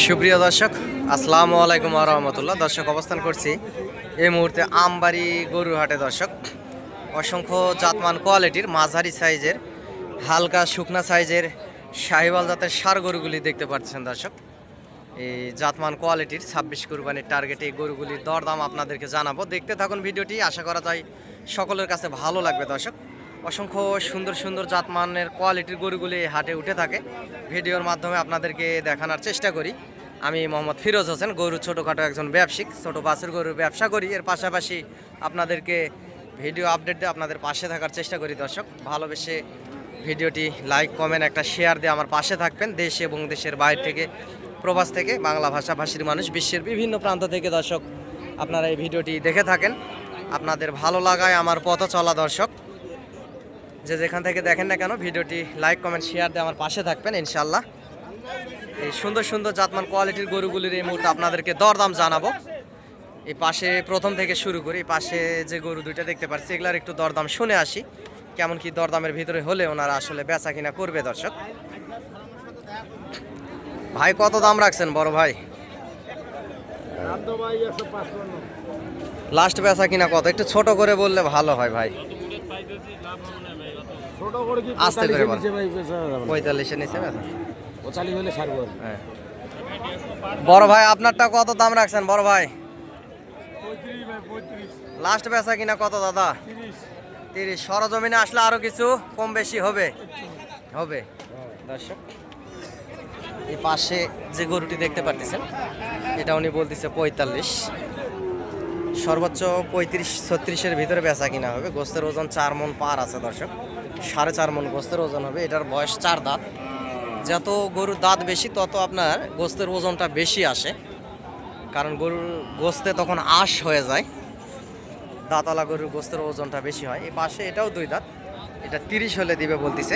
সুপ্রিয় দর্শক, আসসালামু আলাইকুম ওয়া রাহমাতুল্লাহ। দর্শক, অবস্থান করছি এই মুহূর্তে আমবাড়ি গরুর হাটে। দর্শক, অসংখ্য জাতমান কোয়ালিটির মাঝারি সাইজের, হালকা শুকনা সাইজের শাহিওয়াল জাতের ষাঁড় গরুগুলি দেখতে পাচ্ছেন। দর্শক, এই জাতমান কোয়ালিটির 26 কুরবানির টার্গেটে এই গরুগুলির দরদাম আপনাদেরকে জানাবো। দেখতে থাকুন ভিডিওটি, আশা করা যায় সকলের কাছে ভালো লাগবে। দর্শক, অসংখ্য সুন্দর সুন্দর জাতমানের কোয়ালিটির গরুগুলি হাটে উঠে থাকে, ভিডিওর মাধ্যমে আপনাদেরকে দেখানোর চেষ্টা করি। আমি মোহাম্মদ ফিরোজ হোসেন, গরু ছোটোখাটো একজন ব্যবসায়িক, ছোটো বাছুর গরুর ব্যবসা করি। এর পাশাপাশি আপনাদেরকে ভিডিও আপডেট দিয়ে আপনাদের পাশে থাকার চেষ্টা করি। দর্শক, ভালোবেসে ভিডিওটি লাইক কমেন্ট একটা শেয়ার দিয়ে আমার পাশে থাকবেন। দেশ এবং দেশের বাইরে থেকে, প্রবাস থেকে, বাংলা ভাষাভাষীর মানুষ, বিশ্বের বিভিন্ন প্রান্ত থেকে দর্শক আপনারা এই ভিডিওটি দেখে থাকেন। আপনাদের ভালো লাগায় আমার পথ চলা। দর্শক, যে যেখান থেকে দেখেন না কেন, ভিডিওটি লাইক কমেন্ট শেয়ার দিয়ে আমার পাশে থাকবেন ইনশাল্লাহ। এই সুন্দর সুন্দর জাতমান কোয়ালিটির গরুগুলির এই মুহূর্তে আপনাদেরকে দরদাম জানাবো। এই পাশে প্রথম থেকে শুরু করি। এই পাশে যে গরু দুইটা দেখতে পাচ্ছি, এগুলার একটু দরদাম শুনে আসি, কেমন কি দরদামের ভিতরে হলে ওনারা আসলে বেচা কিনা করবে। দর্শক ভাই, কত দাম রাখছেন বড় ভাই? লাস্ট বেচা কিনা কত? একটু ছোট করে বললে ভালো হয় ভাই। আস্তে করে বল। 45-এর নিচে বেচা? হ্যাঁ। বড় ভাই, আপনারটা কত দাম রাখছেন বড় ভাই? লাস্ট বেচা কিনা কত দাদা? 30। সরজমিনে আসলে আরো কিছু কম বেশি হবে। দর্শক, এই পাশে যে গরুটি দেখতে পাচ্ছেন, এটা উনি বলতেছে 45। সর্বোচ্চ 35-36-এর ভিতরে বেচা কিনা হবে। গোস্তের ওজন 4 মণ পার আছে। দর্শক, 4.5 মণ গোস্তের ওজন হবে। এটার বয়স 4 দাঁত। যত গরুর দাঁত বেশি তত আপনার গোস্তের ওজনটা বেশি আসে, কারণ গরুর গোস্তে তখন আঁশ হয়ে যায়। দাঁতওয়ালা গরুর গোস্তের ওজনটা বেশি হয়। এই পাশে এটাও 2 দাঁত, এটা 30 হলে দিবে বলতেছে।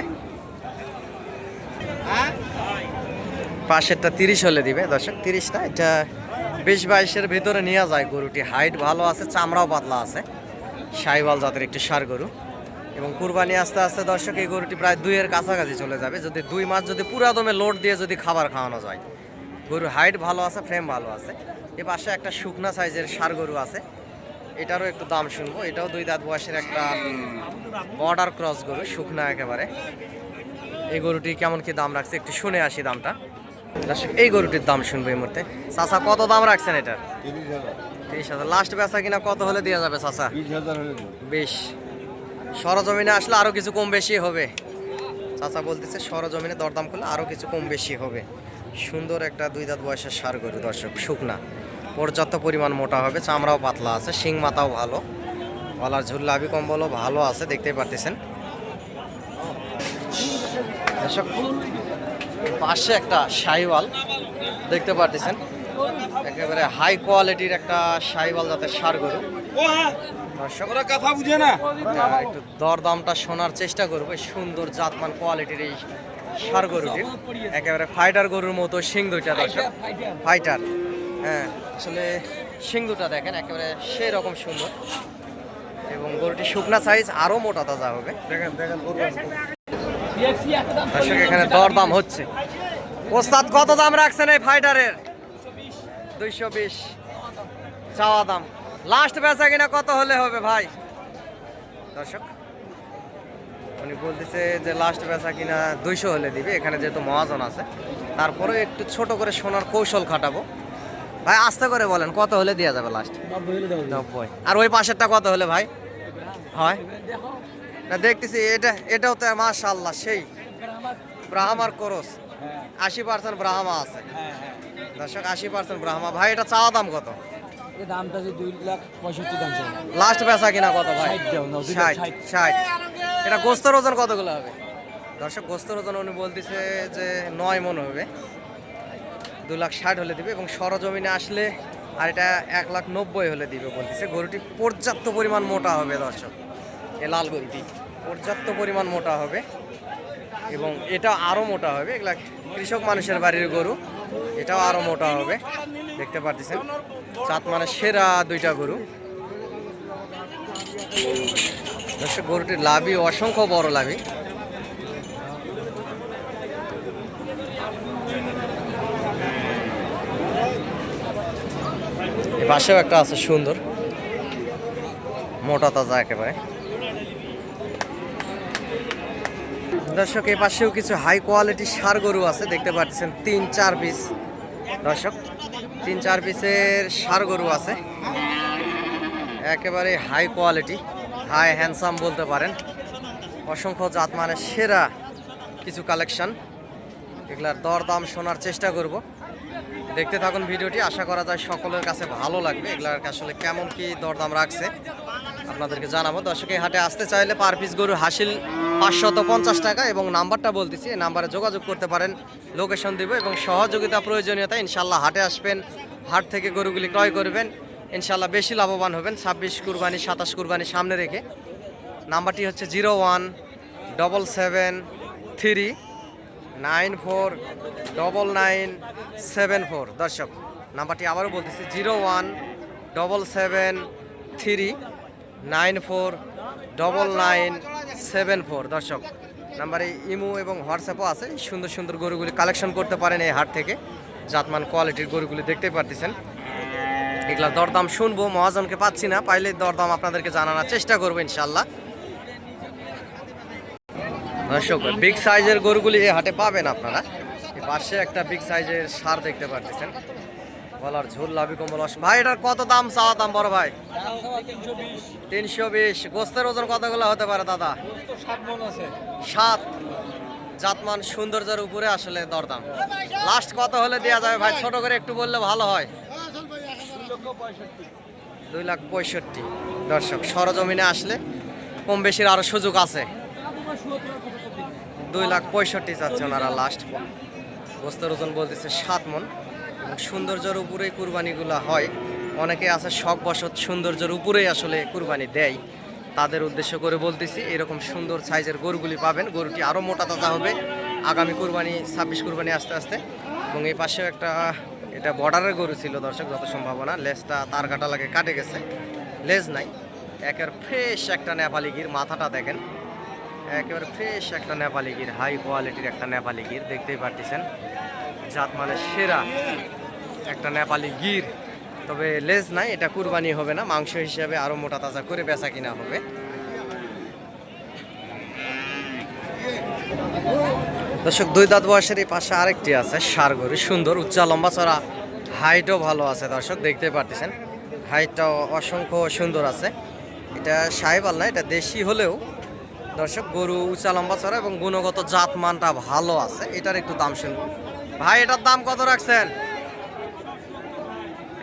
পাশেরটা 30 হলে দিবে। দর্শক, 30 না, এটা 20-22-এর ভিতরে নিয়ে যায়। গরুটি হাইট ভালো আছে, চামড়াও পাতলা আছে, শাহিওয়াল জাতের একটি ষাঁড় গরু। এবং কুরবানি আস্তে আস্তে দর্শক এই গরুটি প্রায় 2-এর কাছাকাছি চলে যাবে, যদি 2 মাস যদি পুরা দমে লোড দিয়ে যদি খাবার খাওয়ানো যায়। গরুর হাইট ভালো আছে, ফ্রেম ভালো আছে। এ পাশে একটা শুকনা সাইজের ষাঁড় গরু আছে, এটারও একটু দাম শুনবো। এটাও 2 দাঁত বয়সের একটা বর্ডার ক্রস গরু, শুকনা একেবারে। এই গরুটি কেমন কি দাম রাখছে একটু শুনে আসি দামটা। এই গরুটির দাম শুনবো এই মুহূর্তে। চাচা, কত দাম রাখছেন এটার? 30,000। লাস্ট বেচা কিনা কত হলে দেওয়া যাবে চাচা? 20। সরজমিনে আসলে আরো কিছু কম বেশি হবে। চাচা বলতেছে সরজমিনে দরদাম করলে আরো কিছু কম বেশি হবে। সুন্দর একটা 2 দাঁত বয়সের ষাঁড় গরু। দর্শক, শুকনা, পর্যাপ্ত পরিমাণ মোটা হবে, চামড়াও পাতলা আছে, শিং মাথাও ভালো, গলার ঝুল লাভি কম্বলও ভালো আছে, দেখতেই পারতেছেন। দর্শক, পাশে একটা শাহিওয়াল দেখতে পারতেছেন, একেবারে হাই কোয়ালিটির একটা শাহিওয়াল জাতের ষাঁড় গরু। দর্শক, কথা বুঝে না, একটু দরদামটা শোনার চেষ্টা করবো। সুন্দর জাতমান কোয়ালিটির এই ষাঁড় গরুটির, একেবারে ফাইটার গরুর মতো শিং দুইটা। দর্শক, ফাইটার, হ্যাঁ, আসলে শিং দুটা দেখেন একেবারে সেই রকম সুন্দর। এবং গরুটি শুকনা সাইজ, আরো মোটা তাজা হবে। দর্শক, এখানে দরদাম হচ্ছে। ওস্তাদ, কত দাম রাখছেন এই ফাইটারের? 220 চাওয়া দাম। লাস্ট বেচা কিনা কত হলে হবে ভাই? দর্শক, উনি বলতেছে যে লাস্ট বেচা কিনা 200 হলে দিবে। এখানে যেহেতু মহাজন আছে, তারপরে একটু ছোট করে শোনার কৌশল খাটাবো। ভাই, আস্তে করে বলেন, কত হলে দেওয়া যাবে লাস্ট? 90। আর ওই পাশেরটা কত হলে ভাই হয়? না, দেখতেছি এটাও তো মাশাআল্লাহ সেই ব্রাহ্মার করস। 80% ব্রাহ্মা আছে। দর্শক, 80% ব্রাহ্মা। ভাই, এটা চাওয়া দাম কত? দামটা যে 2,65,000 দাম চাই। লাস্ট বেচা কিনা কত ভাই? 60। এটা গোস্তের ওজন কতগুলো হবে? দর্শক, গোস্তের ওজন উনি বলতেছে যে 9 মণ হবে। 2,60,000 হলে দিবে। এবং সরজমিনে আসলে আর এটা 1,90,000 হলে দিবে বলতেছে। গরুটি পর্যাপ্ত পরিমাণ মোটা হবে। দর্শক, এই লাল গরুটি পর্যাপ্ত পরিমাণ মোটা হবে, এবং এটা আরও মোটা হবে। এগুলা কৃষক মানুষের বাড়ির গরু, এটাও আরও মোটা হবে। দেখতে পাচ্ছেন, জাত মানে সেরা 2টা গরু। দর্শক, গরুটির লাভি অসংখ্য বড় লাভি। পাশেও একটা আছে সুন্দর মোটা তাজা একেবারে। দর্শক এই পাশেও কিছু হাই কোয়ালিটির ষাঁড় গরু আছে, দেখতে পাচ্ছেন 3-4 পিস। দর্শক 3-4 পিসের ষাঁড় গরু আছে, একেবারে হাই কোয়ালিটি, হাই হ্যান্ডসাম বলতে পারেন। অসংখ্য জাতমানের সেরা কিছু কালেকশন, এগুলার দরদাম শোনার চেষ্টা করব। দেখতে থাকুন ভিডিওটি, আশা করা যায় সকলের কাছে ভালো লাগবে। এগুলার আসলে কেমন কি দরদাম রাখছে আপনাদেরকে জানাবো। দর্শক এই হাটে আসতে চাইলে পার পিস গরু হাসিল 550 টাকা এবং নাম্বারটা বলতেছি, এই নাম্বারে যোগাযোগ করতে পারেন, লোকেশন দিব এবং সহযোগিতা প্রয়োজনীয়তা। ইনশাল্লাহ হাটে আসবেন, হাট থেকে গরুগুলি ক্রয় করবেন, ইনশাল্লাহ বেশি লাভবান হবেন। 26 কুরবানি 27 কুরবানি সামনে রেখে নাম্বারটি হচ্ছে 0177394974। দর্শক নাম্বারটি আবারও বলতেছি 0177394974। দর্শক নাম্বারে ইমো এবং হোয়াটসঅ্যাপও আছে। সুন্দর সুন্দর গরুগুলি কালেকশন করতে পারেন এই হাট থেকে, জাতমান কোয়ালিটির গরুগুলি দেখতেই পারতেছেন। এগুলা দরদাম শুনবো, মহাজনকে পাচ্ছি না, পাইলে দরদাম আপনাদেরকে জানানোর চেষ্টা করবো ইনশাল্লাহ। দর্শক বিগ সাইজের গরুগুলি এই হাটে পাবেন আপনারা। এই পাশে একটা বিগ সাইজের ষাঁড় দেখতে পাচ্ছেন, বলার ঝোল লাভি কম্বল। ভাই এটার কত দাম চাওয়া দাম বড় ভাই? 320। গোস্তের ওজন কতগুলো হতে পারে দাদা? 7। জাতমান সৌন্দর্যের উপরে আসলে দরদাম। লাস্ট কত হলে দেওয়া যাবে ভাই? ছোট করে একটু বললে ভালো হয়। 2,65,000। দর্শক সরজমিনে আসলে কম বেশির আরো সুযোগ আছে। 2,65,000 চাচ্ছে ওনারা লাস্ট। গোস্তের ওজন বলতেছে 7 মণ। সৌন্দর্যের উপরেই কুরবানিগুলো হয়। অনেকে আছে শখ বশত সৌন্দর্যের উপরেই আসলে কুরবানি দেয়, তাদের উদ্দেশ্য করে বলতেছি এরকম সুন্দর সাইজের গরুগুলি পাবেন। গরুটি আরও মোটা তাজা হবে আগামী কুরবানি 26 কুরবানি আস্তে আস্তে। এবং এই পাশেও একটা, এটা বর্ডারের গরু ছিল দর্শক, যত সম্ভাবনা লেজটা তার কাটা লাগে কাটে গেছে, লেজ নাই। একেবারে ফ্রেশ একটা নেপালি গির, মাথাটা দেখেন একেবারে ফ্রেশ একটা নেপালি গির, হাই কোয়ালিটির একটা নেপালি গির, দেখতেই পারতেছেন। জাত মানে সেরা একটা নেপালি গির, তবে লেজ নাই, এটা কুরবানি হবে না, মাংস হিসাবে আরো মোটা তাজা করে বেচা কিনা হবে। দর্শক 2 দাঁত বয়সের এই পাশে আরেকটি আছে ষাঁড় গরু, সুন্দর উচ্চা লম্বা চড়া, হাইটও ভালো আছে দর্শক, দেখতে পারতেছেন হাইটটাও অসংখ্য সুন্দর আছে। এটা সাহিবাল না, এটা দেশি হলেও দর্শক গরু উঁচা লম্বা চড়া এবং গুণগত জাত মানটা ভালো আছে। এটার একটু দাম শুনবো। ভাই এটার দাম কত রাখছেন?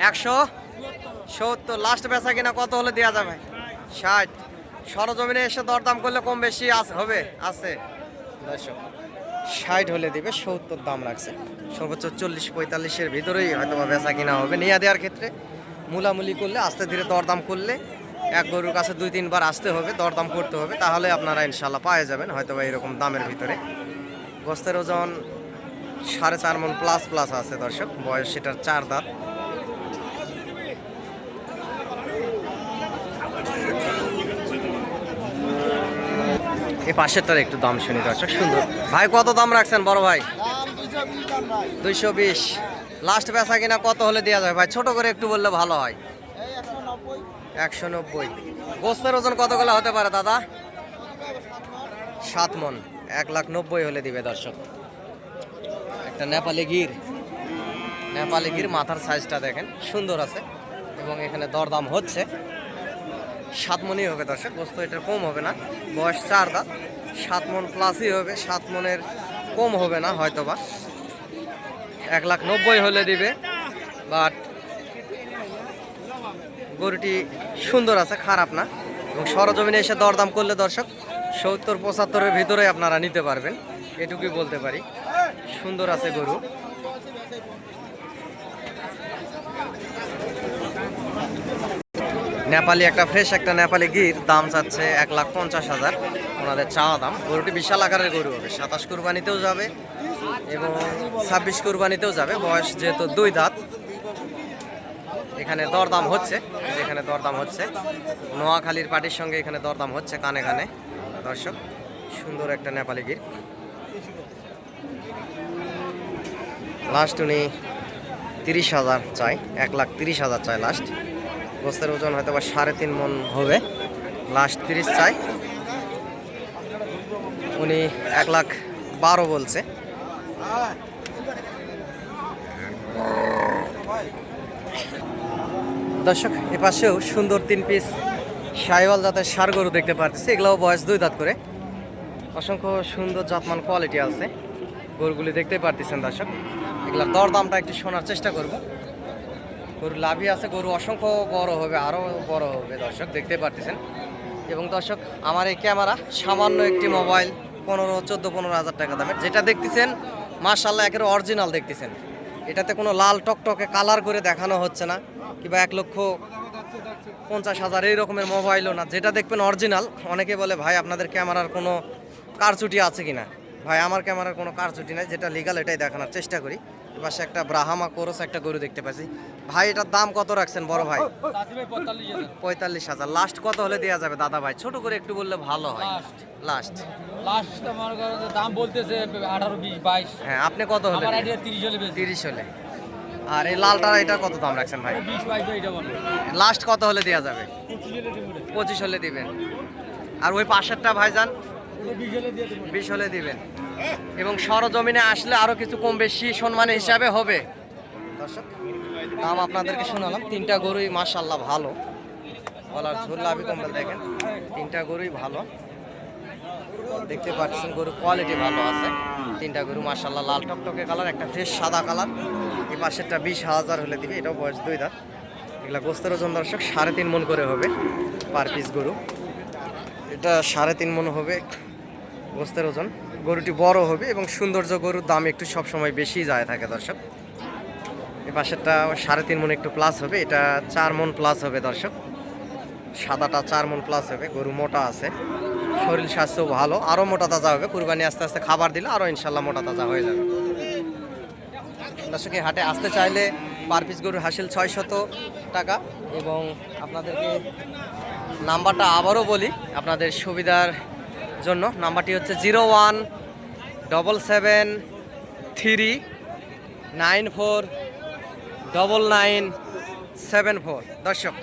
170। লাস্ট বেচা কিনা কত হলে দেওয়া যাবে? 60। সরজমিনে এসে দরদাম করলে কম বেশি হবে, আছে দর্শক। 60 হলে দিবে, 70 দাম রাখছে। সর্বোচ্চ 40-45-এর ভিতরেই হয়তো বা বেচা কিনা হবে। নিয়ে দেওয়ার ক্ষেত্রে মুলামুলি করলে, আস্তে ধীরে দরদাম করলে, এক গরুর কাছে 2-3 বার আসতে হবে, দরদাম করতে হবে, তাহলে আপনারা ইনশাল্লাহ পাওয়া যাবেন হয়তো বা এরকম দামের ভিতরে। গোস্তের ওজন 4.5 মণ প্লাস আছে দর্শক, বয়স সেটার 4 দাঁত। এই পাশেরটার একটু দাম শুনি দর্শক, সুন্দর। ভাই কত দাম রাখছেন বড় ভাই? 220। লাস্ট বেচা কিনা কত হলে দেওয়া যাবে ভাই? ছোট করে একটু বললে ভালো হয়। 190। গোস্তের ওজন কতগুলো হতে পারে দাদা? 7 মণ। 1,90,000 হলে দিবে দর্শক। একটা নেপালি গির, মাথার সাইজটা দেখেন সুন্দর আছে এবং এখানে দরদাম হচ্ছে 7 মণই হবে দর্শক। গোস্ত এটার কম হবে না, বয়স 4 দাঁত, 7 মণ প্লাসই হবে, 7 মণের কম হবে না হয়তোবা। 1,90,000 হলে দিবে। বাট গরুটি সুন্দর আছে, খারাপ না। এবং সরজমিনে এসে দরদাম করলে দর্শক 70-75-এর ভিতরে আপনারা নিতে পারবেন, এটুকুই বলতে পারি। সুন্দর আছে গরু। নেপালি একটা ফ্রেশ একটা নেপালি গির, দাম চাচ্ছে 1,50,000 ওনাদের চাওয়া দাম। গরুটি বিশাল আকারের গরু হবে, 27 কুরবানিতেও যাবে এবং 26 কুরবানিতেও যাবে। বয়স যেহেতু 2 দাঁত, এখানে দরদাম হচ্ছে, যেখানে দরদাম হচ্ছে নোয়াখালীর পার্টির সঙ্গে এখানে দরদাম হচ্ছে কানে কানে দর্শক। সুন্দর একটা নেপালি গির। লাস্ট উনি 30,000 চাই, 1,30,000 চাই লাস্ট। গোস্তের ওজন হয়তো বা 3.5 মন হবে, লাস্ট 30 চাই। উনি 1,12,000 বলছে। দর্শক এ পাশেও সুন্দর 3 পিস শাহিওয়াল জাতের ষাঁড় গরু দেখতে পাচ্ছি। এগুলোও বয়স 2 দাঁত করে, অসংখ্য সুন্দর জাতমান কোয়ালিটি আছে গরুগুলি দেখতে পারতেছেন দর্শক। এগুলার দর দামটা একটু শোনার চেষ্টা করব। গরু লাভই আছে, গরু অসংখ্য বড় হবে, আরও বড় হবে দর্শক দেখতে পারতেছেন। এবং দর্শক আমার এই ক্যামেরা সামান্য একটি মোবাইল 14-15 হাজার টাকা দামের, যেটা দেখতেছেন মাশাআল্লাহ একেবারে অরিজিনাল দেখতেছেন। এটাতে কোনো লাল টকটকে কালার করে দেখানো হচ্ছে না, কিংবা 1,50,000 এই রকমের মোবাইলও না, যেটা দেখবেন অরিজিনাল। অনেকে বলে ভাই আপনাদের ক্যামেরার কোনো কারচুটি আছে কিনা। ভাই আমার ক্যামেরার কোনো কারচুটি নাই, যেটা লিগাল এটাই দেখানোর চেষ্টা করি। এপাশে একটা ব্রাহ্মা কোরস একটা গরু দেখতে পাচ্ছি। ভাই এটার দাম কত রাখছেন বড় ভাই? 45,000। লাস্ট কত হলে দেওয়া যাবে দাদা ভাই? ছোট করে একটু বললে ভালো হয়। লাস্ট আমার দাম বলতেছে 18-20-22। হ্যাঁ, আপনি কত হলে? আমার আইডিয়া 30 হলে বেশি। 30 হলে। আর এই লালটা এটা কত দাম রাখছেন ভাই? 20-22 এটা বলে। লাস্ট কত হলে দেওয়া যাবে? 25 হলে দিব। 25 হলে দিবেন। আর ওই পাশেরটা ভাইজান? 20 হলে দিয়ে দেব। 20 হলে দিবেন। এবং সরজমিনে আসলে আরো কিছু কম বেশি সম্মানের হিসাবে হবে দর্শক। দাম আপনাদেরকে শোনালাম। 3টা গরুই মাশাআল্লাহ ভালো, বলার ঝোল লাভি কম্বল দেখেন। 3টা গরুই ভালো দেখতে পাচ্ছেন, গরু কোয়ালিটি ভালো আছে। 3টা গরু মাশাআল্লাহ লাল টকটকে কালার, একটা ফ্রেশ সাদা কালার। এই পাশেরটা 20,000 হলে দিবে, এটাও বয়স 2 দাঁত। এগুলা গোস্তের ওজন দর্শক 3.5 মন করে হবে পার পিস গরু। এটা 3.5 মন হবে গোস্তের ওজন। গরুটি বড় হবে এবং সৌন্দর্য, গরুর দাম একটু সবসময় বেশি যায় থাকে দর্শক। এই পাশেরটা 3.5 মন একটু প্লাস হবে, এটা 4 মন প্লাস হবে দর্শক। সাদাটা 4 মন প্লাস হবে। গরু মোটা আছে, শরীর স্বাস্থ্য ভালো, আরও মোটা তাজা হবে। কুরবানি আস্তে আস্তে খাবার দিলে আরও ইনশাল্লাহ মোটা তাজা হয়ে যাবে দর্শক। এই হাটে আসতে চাইলে পার পিস গরুর হাসিল 600 টাকা। এবং আপনাদেরকে নাম্বারটা আবারও বলি আপনাদের সুবিধার জন্য। নাম্বারটি হচ্ছে 01773949974 দর্শক।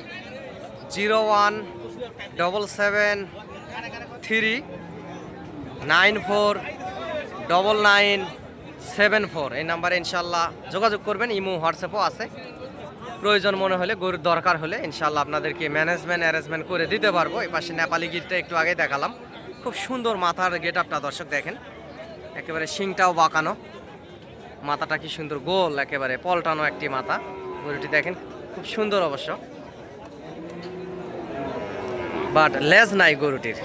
01773949974 এই নাম্বারে ইনশাল্লাহ যোগাযোগ করবেন। ইমো হোয়াটসঅ্যাপও আছে। প্রয়োজন মনে হলে, গরুর দরকার হলে ইনশাল্লাহ আপনাদেরকে অ্যারেঞ্জমেন্ট করে দিতে পারবো। এই পাশে নেপালি গিরটা একটু আগে দেখালাম, খুব সুন্দর মাথার গেট আপটা দর্শক দেখেন। একেবারে শিংটাও বাঁকানো, মাথাটা কি সুন্দর গোল, একেবারে পলটানো একটি মাথা। গরুটি দেখেন খুব সুন্দর অবশ্য, বাট লেজ নাই গরুটির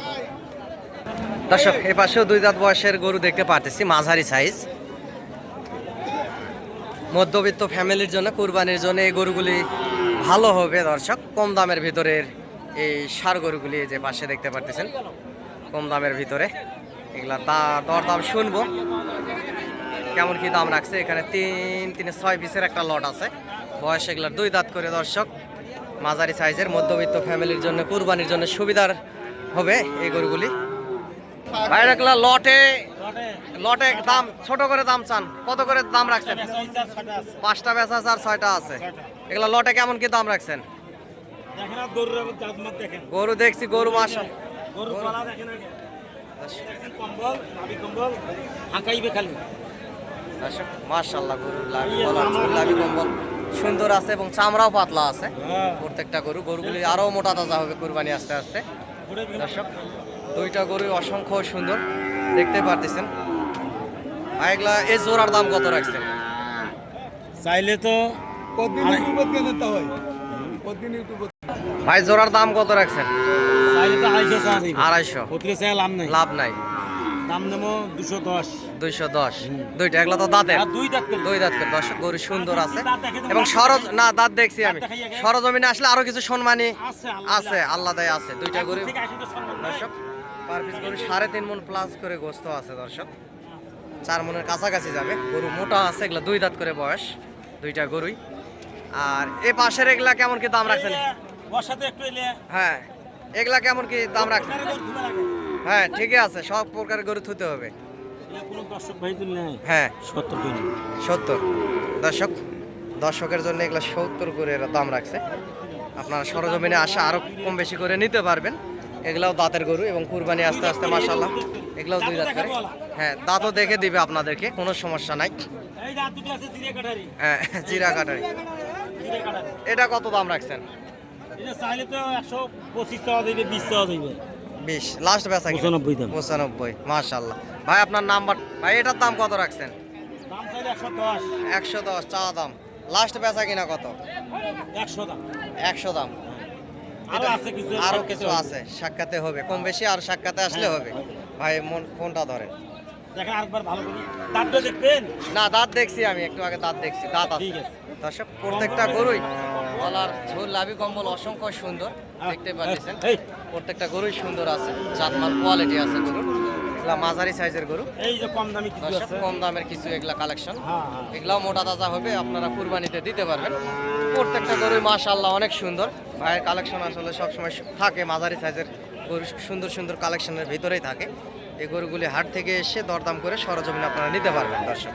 দর্শক। এ পাশেও 2 দাঁত বয়সের গরু দেখতে পাচ্ছি, মাঝারি সাইজ। মধ্যবিত্ত ফ্যামিলির জন্য, কুরবানির জন্য এই গরুগুলি ভালো হবে দর্শক। কম দামের ভিতরের এই ষাঁড় গরুগুলি যে পাশে দেখতে পাচ্ছেন, কম দামের ভিতরে। এগুলা দরদাম শুনবো কেমন কি দাম রাখছে। এখানে 3-6 পিসের একটা লট আছে, বয়স এগুলার 2 দাঁত করে দর্শক। মাঝারি সাইজের, মধ্যবিত্ত ফ্যামিলির জন্য, কুরবানির জন্য সুবিধার হবে এই গরুগুলি। ভাই রাখলা লটে দাম ছোট করে দাম চান, কত করে দাম রাখছেন? 5টা বেচা আছে আর 6টা আছে। এগুলা লটে কেমন কি দাম রাখছেন? গরু দেখছি, গরু মাশাআল্লাহ গরু লাভি কম্বল সুন্দর আছে এবং চামড়াও পাতলা আছে প্রত্যেকটা গরু। গরুগুলি আরো মোটা তাজা হবে কুরবানি আস্তে আস্তে দর্শক। 2টা গরু অসংখ্য সুন্দর দেখতে পারতেছেন। এগুলা এই জোড়ার দাম কত রাখছেন? চাইলে তো ভাই জোড়ার দাম কত রাখছেন? চাইলে তো 250। লাভ নাই। দাম নেবো 210। 210 দুইটা। এগুলা তো দাঁতের, 2 দাঁত করে দর্শক। গরু সুন্দর আছে এবং দাঁত দেখছি আমি। সরজমিনে আসলে আরো কিছু সম্মানী আছে, আল্লাহ দেয় আছে। 2টা গরু দর্শক পার পিস গরু 3.5 মন প্লাস করে গোস্ত আছে দর্শক। 4 মনের কাছাকাছি যাবে। গরু মোটা আছে, এগুলা 2 দাঁত করে বয়স 2টা গরুই। আর এই পাশের এগুলা কেমন কি দাম রাখছেন? হ্যাঁ, এগুলা কেমন কি দাম রাখছেন? হ্যাঁ ঠিকই আছে, সব প্রকার গরু থুতে হবে। হ্যাঁ 70 দর্শক দর্শকের জন্য এগুলো 70 করে এরা দাম রাখছে। আপনারা সরজমিনে আসা আরো কম বেশি করে নিতে পারবেন। এগুলাও দাঁতের গরু এবং কুরবানি আস্তে আস্তে মাশাআল্লাহ এগুলাও 2 দাঁত করে। হ্যাঁ, দাঁতও দেখে দিবে আপনাদেরকে, কোনো সমস্যা নাই। এই দাঁত দুটো আছে জিরে কাটারি। হ্যাঁ, জিরা কাটারি। জিরে কাটারি। এটা কত দাম রাখছেন? এটা চাইলে তো 125 টাকা দিবে, 20 টাকা দিবে। 20 লাস্ট বেচা কিনা? 95 দাম। 95 মাশাআল্লাহ। ভাই আপনার নাম্বার, ভাই এটার দাম কত রাখছেন? দাম চাইলে 110। 110 চা দাম। লাস্ট বেচা কিনা কত? 100 দাম। 100 দাম। আরো আছে কিছু। আরো কিছু আছে, সাক্ষাতে হবে কম বেশি, আর সাক্ষাতে আসলে হবে। ভাই ফোনটা ধরেন। দেখেন আরেকবার ভালো করে। দাঁতটা দেখবেন? না, দাঁত দেখছি আমি, একটু আগে দাঁত দেখছি, দাঁত আছে। ঠিক আছে। দর্শক প্রত্যেকটা গরুই গলার ঝোল লাভি কম্বল অসংখ্য সুন্দর দেখতে পাচ্ছেন। এই প্রত্যেকটা গরুই সুন্দর আছে, জাতমান কোয়ালিটি আছে গরুর। এগুলা মাঝারি সাইজের গরু। এই যে কম দামি কিছু দর্শক আছে। কম দামের কিছু এগুলা কালেকশন। হ্যাঁ হ্যাঁ। এগুলাও মোটা তাজা হবে, আপনারা কুরবানিতে দিতে পারবেন। প্রত্যেকটা গরুই মাশাআল্লাহ অনেক সুন্দর। ভাইয়ের কালেকশন আসলে সবসময় থাকে, মাঝারি সাইজের গরু সুন্দর সুন্দর কালেকশনের ভিতরেই থাকে। এই গরুগুলি হাট থেকে এসে দরদাম করে সরজমিনে আপনারা নিতে পারবেন দর্শক।